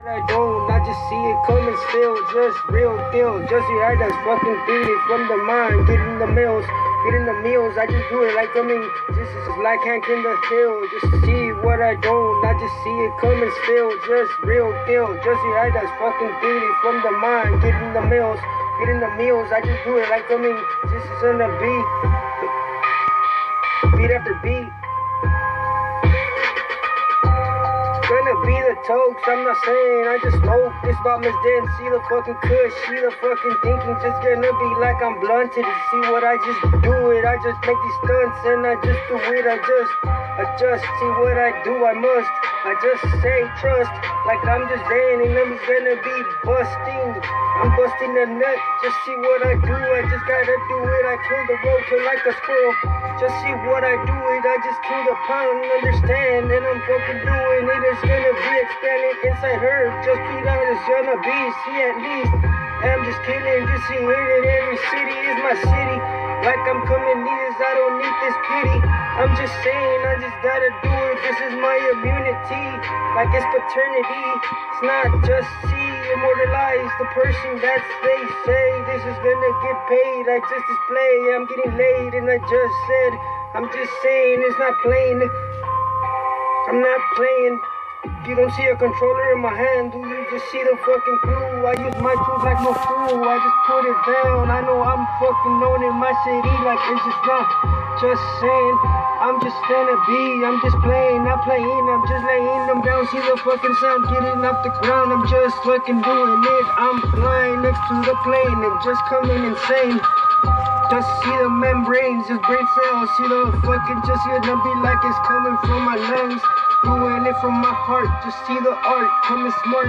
I don't, I just see it coming still, just real deal. Just the eye that's fucking beating from the mind, getting the meals, getting the meals. I just do it like this is like Hank in the hill. Just see what I don't, I just see it coming still, just real deal. Just the eye that's fucking beating from the mind, getting the meals, getting the meals. I just do it like this is in the beat after beat. Gonna be the tokes, I'm not saying I just smoke. This bomb is dead, see the fucking kush, see the fucking thinking. Just gonna be like I'm blunted. See what I just do it, I just make these stunts and I just do it. I just adjust, see what I do, I must. I just say trust, like I'm just saying, and I'm gonna be busting. I'm busting the nut, just see what I do. I just gotta do it, I kill the roach like a squirrel. Just see what I do it, I just kill the pound, understand, and I'm fucking doing it. It's gonna be expanding inside her, just be that it's gonna be, see at least. I'm just kidding, just see it in every city is my city. Like I'm coming needed, I don't need this pity. I'm just saying, I just gotta do it, this is my immunity. Like it's paternity, it's not just see, immortalize the person that they say. This is gonna get paid, I just display, I'm getting laid and I just said, I'm just saying, it's not playing. I'm not playing. You don't see a controller in my hand, do you just see the fucking crew? I use my tools like no fool, I just put it down. I know I'm fucking known in my city, like it's just not. Just saying, I'm just gonna be, I'm just playing, not playing, I'm just laying them down. See the fucking sound getting off the ground, I'm just fucking doing it. I'm flying next to the plane and just coming insane. Just see the membranes, just brain cells, see the fucking, just gonna be like it's coming from my lungs. Doing it from my heart, just see the art, coming smart,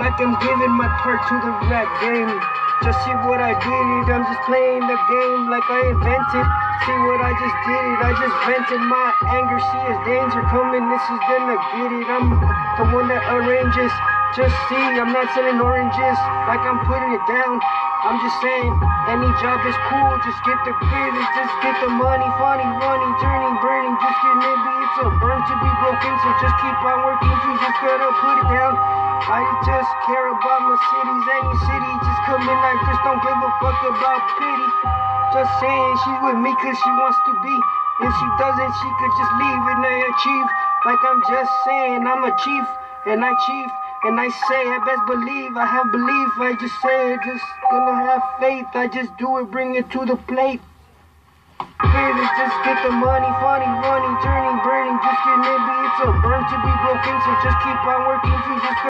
like I'm giving my part to the rap game. Just see what I did it, I'm just playing the game like I invented. See what I just did it, I just vented my anger, see it's danger coming, this is gonna get it. I'm the one that arranges, just see, I'm not selling oranges, like I'm putting it down. I'm just saying, any job is cool, just get the credit, just get the money, funny, running, turning, burning, just get it, it's a burn to be broken, so just keep on working, you just gotta put it down. I just care about my cities, any city, just come in, I just don't give a fuck about pity. Just saying, she's with me cause she wants to be, if she doesn't, she could just leave and I achieve, like I'm just saying, I'm a chief, and I chief. And I say, I best believe, I have belief, I just say, just gonna have faith, I just do it, bring it to the plate. Really, just get the money, funny, running, turning, burning, just get it, it's a burn to be broken, so just keep on working, you just